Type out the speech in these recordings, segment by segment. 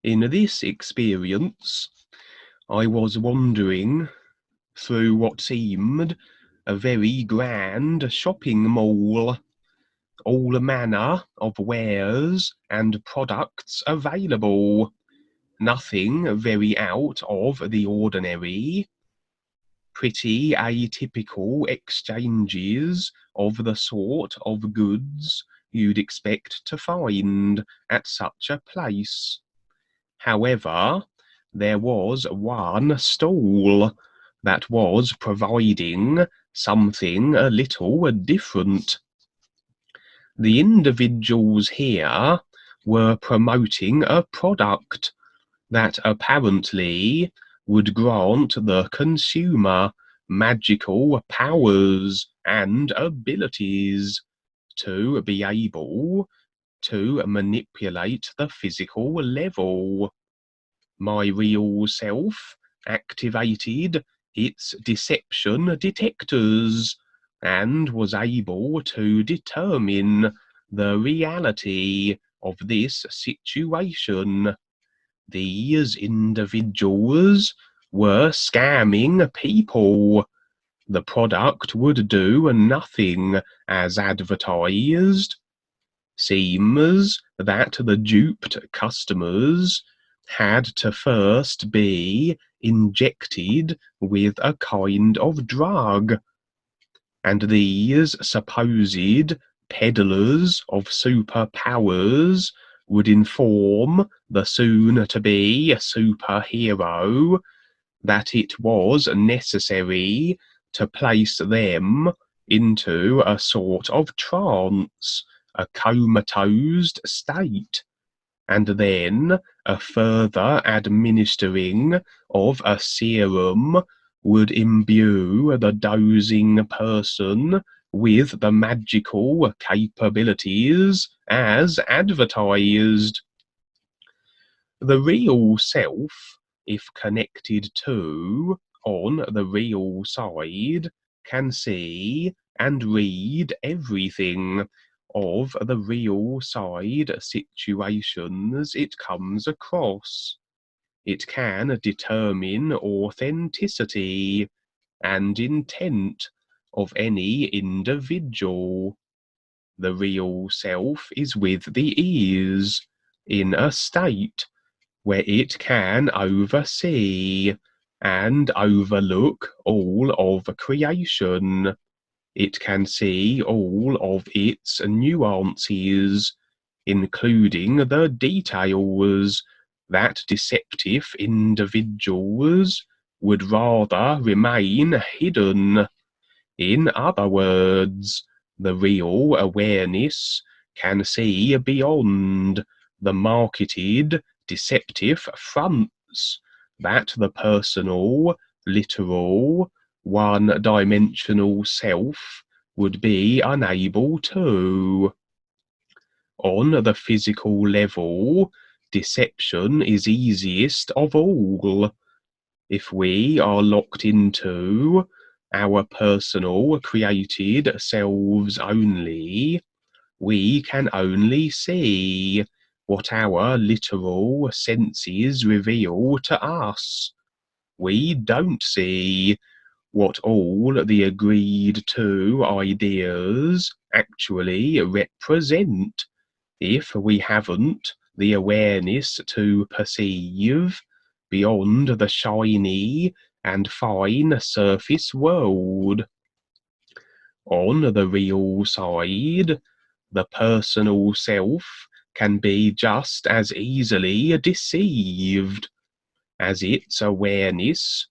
In this experience, I was wandering through what seemed a very grand shopping mall. All manner of wares and products available. Nothing very out of the ordinary. Pretty atypical exchanges of the sort of goods you'd expect to find at such a place. However, there was one stall that was providing something a little different. The individuals here were promoting a product that apparently would grant the consumer magical powers and abilities to be able to manipulate the physical level. My real self activated its deception detectors and was able to determine the reality of this situation. These individuals were scamming people. The product would do nothing as advertised. Seems that the duped customers had to first be injected with a kind of drug, and these supposed peddlers of superpowers would inform the soon-to-be superhero that it was necessary to place them into a sort of trance, a comatose state, and then a further administering of a serum would imbue the dozing person with the magical capabilities as advertised. The real self, if connected to on the real side, can see and read everything of the real side situations it comes across. It can determine authenticity and intent of any individual. The real self is with the ears, in a state where it can oversee and overlook all of creation. It can see all of its nuances, including the details that deceptive individuals would rather remain hidden. In other words, the real awareness can see beyond the marketed deceptive fronts that the personal, literal, one-dimensional self would be unable to. On the physical level, deception is easiest of all. If we are locked into our personal created selves only, we can only see what our literal senses reveal to us. We don't see what all the agreed to ideas actually represent if we haven't the awareness to perceive beyond the shiny and fine surface world. On the real side, the personal self can be just as easily deceived, as its awareness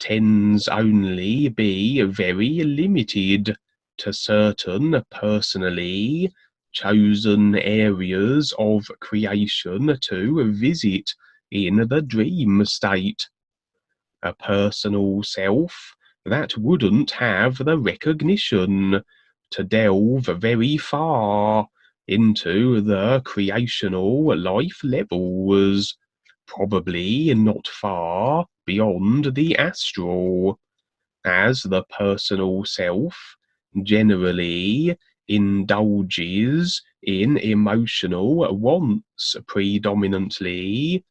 tends only be very limited to certain personally chosen areas of creation to visit in the dream state. A personal self that wouldn't have the recognition to delve very far into the creational life levels, probably not far beyond the astral, as the personal self generally indulges in emotional wants predominantly,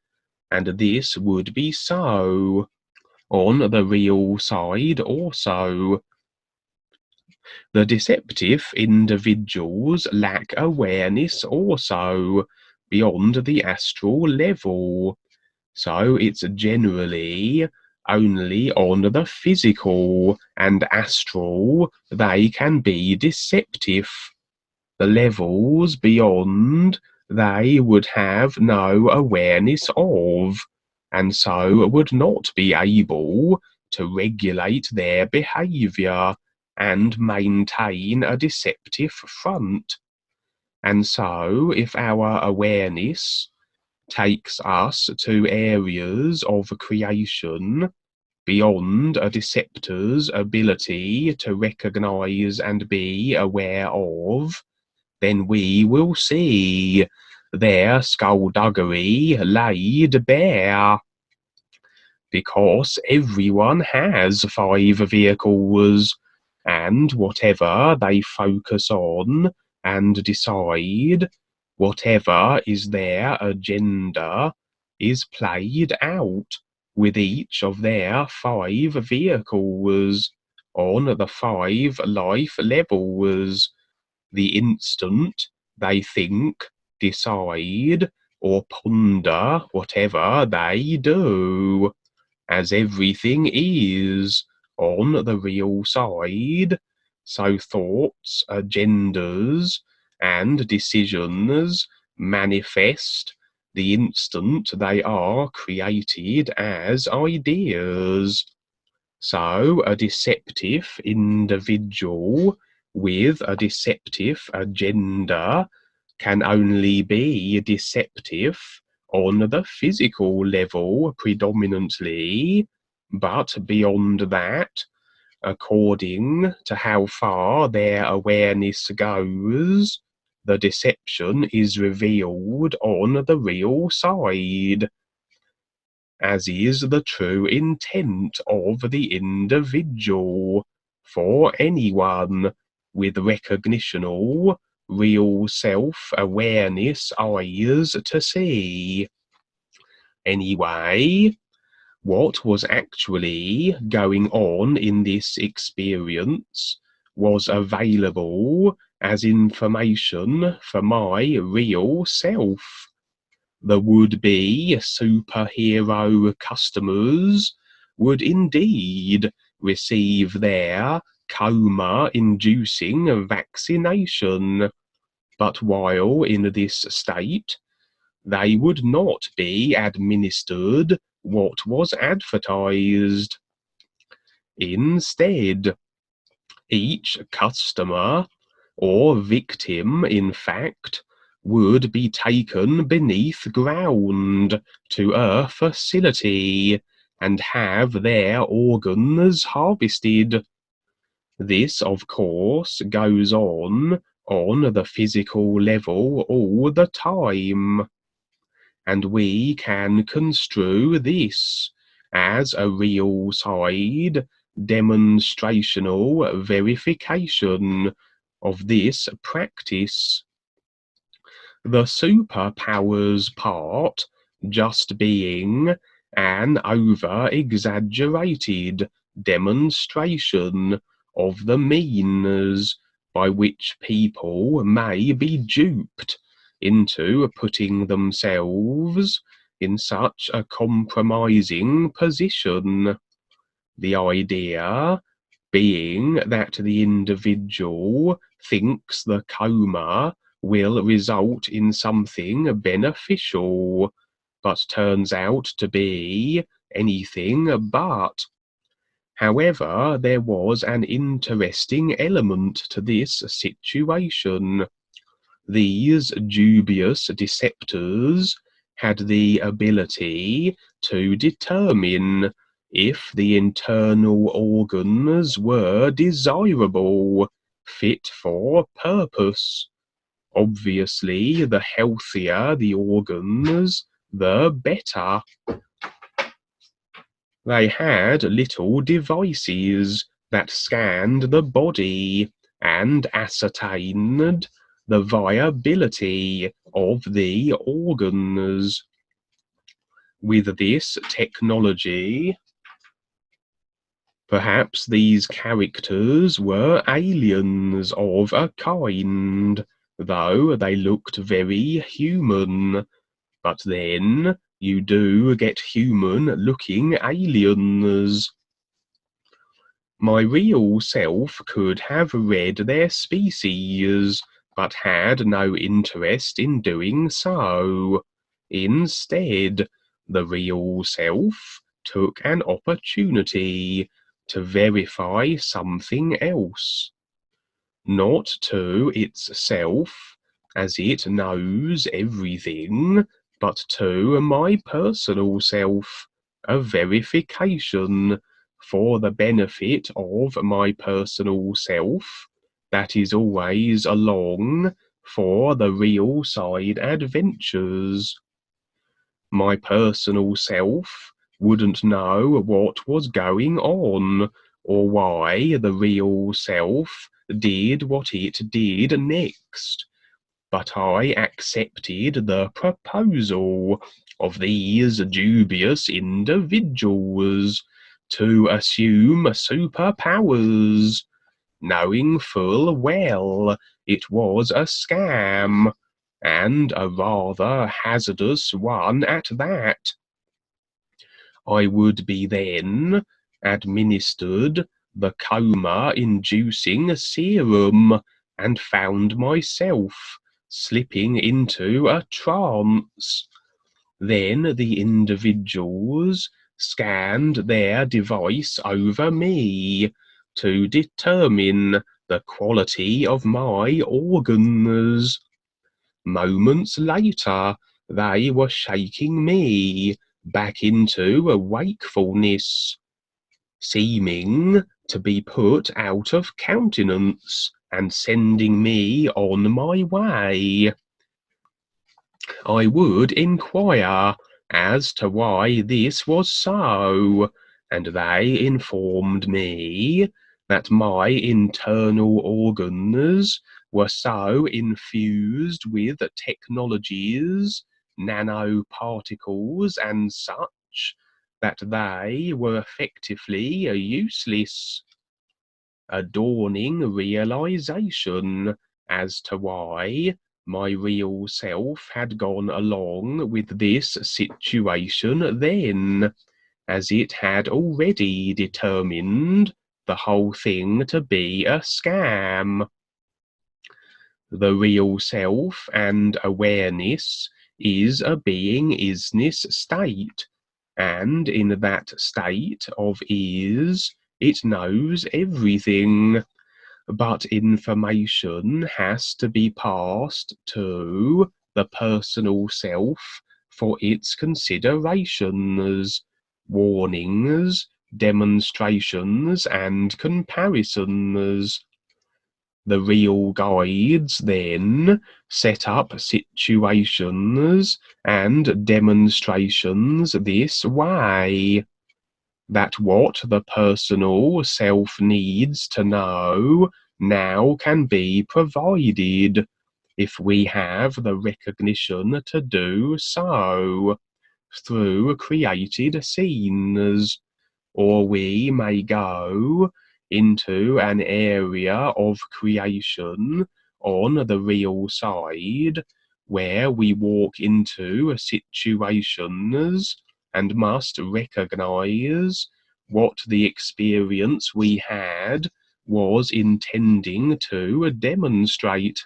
and this would be so on the real side also. The deceptive individuals lack awareness also beyond the astral level, so it's generally only on the physical and astral they can be deceptive. The levels beyond they would have no awareness of, and so would not be able to regulate their behaviour and maintain a deceptive front. And so, if our awareness takes us to areas of creation beyond a deceptor's ability to recognize and be aware of, then we will see their skullduggery laid bare. Because everyone has 5 vehicles, and whatever they focus on and decide, whatever is their agenda, is played out with each of their 5 vehicles on the 5 life levels. The instant they think, decide, or ponder whatever they do, as everything is on the real side, so thoughts, agendas, and decisions manifest the instant they are created as ideas. So a deceptive individual with a deceptive agenda can only be deceptive on the physical level predominantly, but beyond that, according to how far their awareness goes, the deception is revealed on the real side, as is the true intent of the individual, for anyone with recognitional, real self-awareness eyes to see. Anyway, what was actually going on in this experience was available as information for my real self. The would-be superhero customers would indeed receive their coma-inducing vaccination, but while in this state, they would not be administered what was advertised. Instead, each customer, or victim in fact, would be taken beneath ground to a facility and have their organs harvested. This, of course, goes on the physical level all the time, and we can construe this as a real side demonstrational verification of this practice. The superpowers part just being an over-exaggerated demonstration of the means by which people may be duped into putting themselves in such a compromising position. The idea being that the individual thinks the coma will result in something beneficial, but turns out to be anything but. However, there was an interesting element to this situation. These dubious deceptors had the ability to determine if the internal organs were desirable, fit for purpose. Obviously, the healthier the organs, the better. They had little devices that scanned the body and ascertained the viability of the organs. With this technology, perhaps these characters were aliens of a kind, though they looked very human. But then you do get human-looking aliens. My real self could have read their species, but had no interest in doing so. Instead, the real self took an opportunity to verify something else. Not to itself, as it knows everything, but to my personal self, a verification for the benefit of my personal self that is always along for the real side adventures. My personal self wouldn't know what was going on, or why the real self did what it did next, but I accepted the proposal of these dubious individuals to assume superpowers, knowing full well it was a scam, and a rather hazardous one at that. I would be then administered the coma-inducing serum and found myself slipping into a trance. Then the individuals scanned their device over me to determine the quality of my organs. Moments later, they were shaking me back into wakefulness, seeming to be put out of countenance and sending me on my way. I would inquire as to why this was so, and they informed me that my internal organs were so infused with technologies, nanoparticles and such, that they were effectively useless. A dawning realization as to why my real self had gone along with this situation then, as it had already determined the whole thing to be a scam. The real self and awareness is a being-isness state, and in that state of is, it knows everything, but information has to be passed to the personal self for its considerations, warnings, demonstrations, and comparisons. The real guides then set up situations and demonstrations this way, that what the personal self needs to know now can be provided, if we have the recognition to do so, through created scenes, or we may go into an area of creation on the real side, where we walk into situations and must recognize what the experience we had was intending to demonstrate.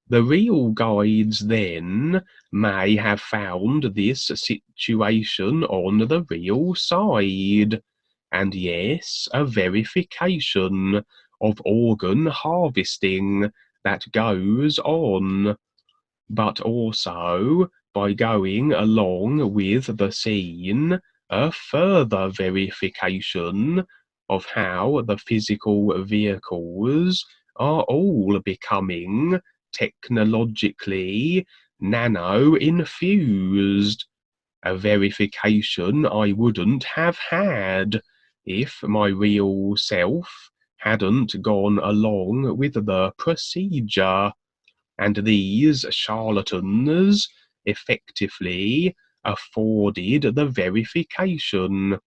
The real guides then may have found this situation on the real side, and yes, a verification of organ harvesting that goes on, but also, by going along with the scene, a further verification of how the physical vehicles are all becoming technologically nano-infused, a verification I wouldn't have had if my real self hadn't gone along with the procedure, and these charlatans effectively afforded the verification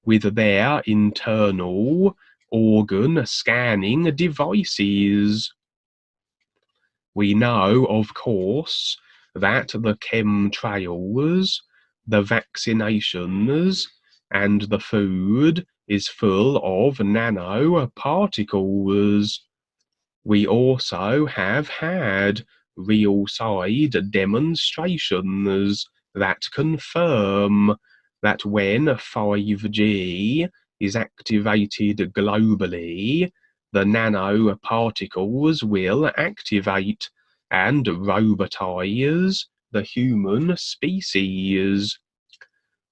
with their internal organ scanning devices. We know, of course, that the chemtrails, the vaccinations, and the food is full of nanoparticles. We also have had real-side demonstrations that confirm that when 5G is activated globally, the nanoparticles will activate and robotize the human species.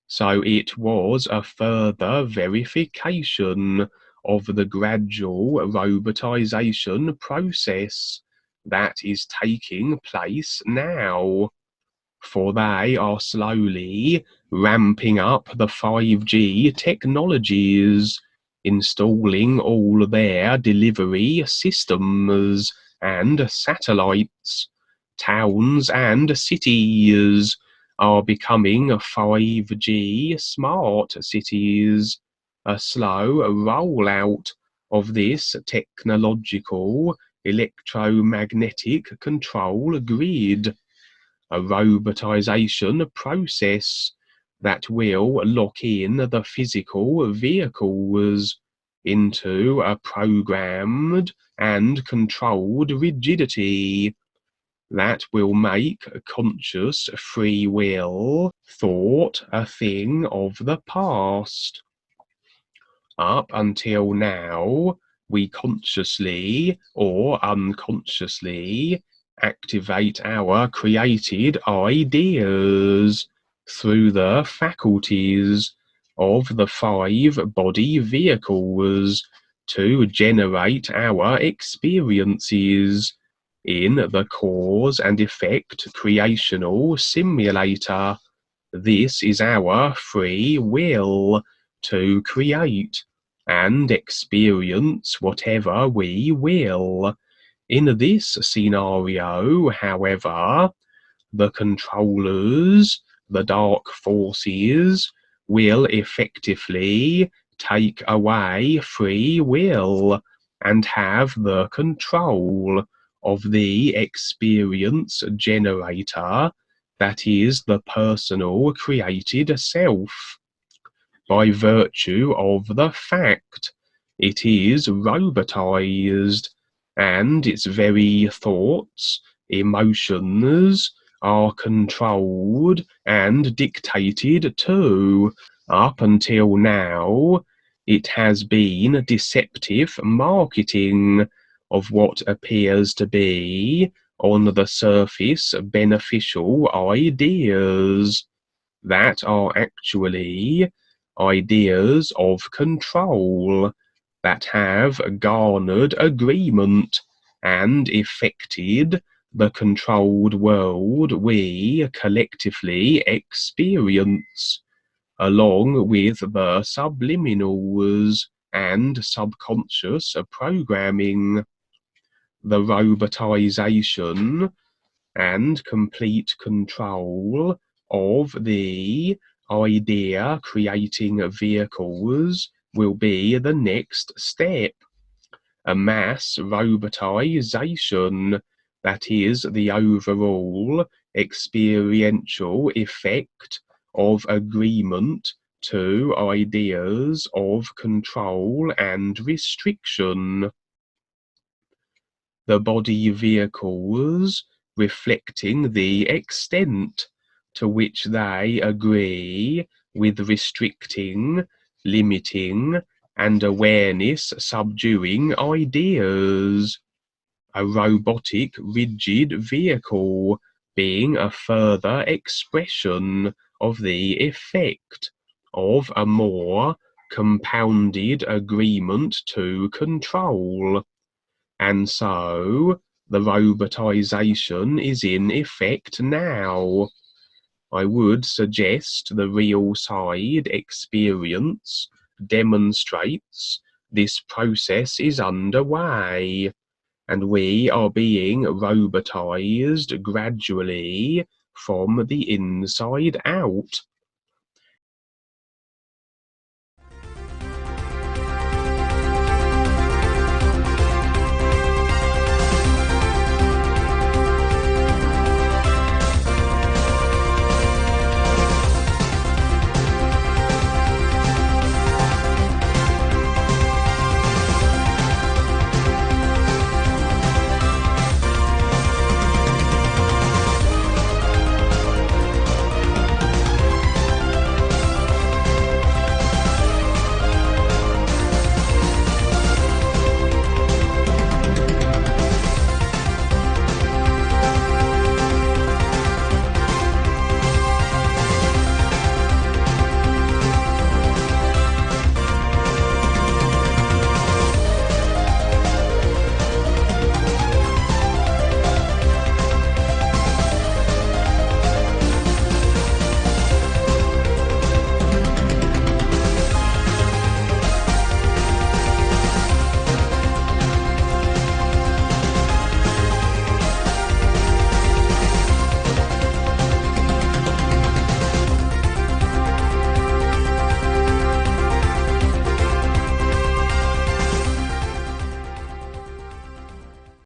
So it was a further verification of the gradual robotization process that is taking place now, for they are slowly ramping up the 5G technologies, installing all their delivery systems and satellites. Towns and cities are becoming 5G smart cities. A slow rollout of this technological electromagnetic control grid, a robotization process that will lock in the physical vehicles into a programmed and controlled rigidity that will make conscious free will thought a thing of the past. Up until now, we consciously or unconsciously activate our created ideas through the faculties of the 5 body vehicles to generate our experiences in the cause and effect creational simulator. This is our free will to create and experience whatever we will. In this scenario, however, the controllers, the dark forces, will effectively take away free will and have the control of the experience generator that is the personal created self, by virtue of the fact it is robotized, and its very thoughts, emotions, are controlled and dictated to. Up until now, it has been deceptive marketing of what appears to be, on the surface, beneficial ideas that are actually ideas of control that have garnered agreement and effected the controlled world we collectively experience, along with the subliminals and subconscious programming. The robotization and complete control of the idea creating vehicles will be the next step. A mass robotization that is the overall experiential effect of agreement to ideas of control and restriction. The body vehicles reflecting the extent to which they agree with restricting, limiting, and awareness subduing ideas. A robotic rigid vehicle being a further expression of the effect of a more compounded agreement to control. And so the robotization is in effect now. I would suggest the real side experience demonstrates this process is underway, and we are being robotized gradually from the inside out.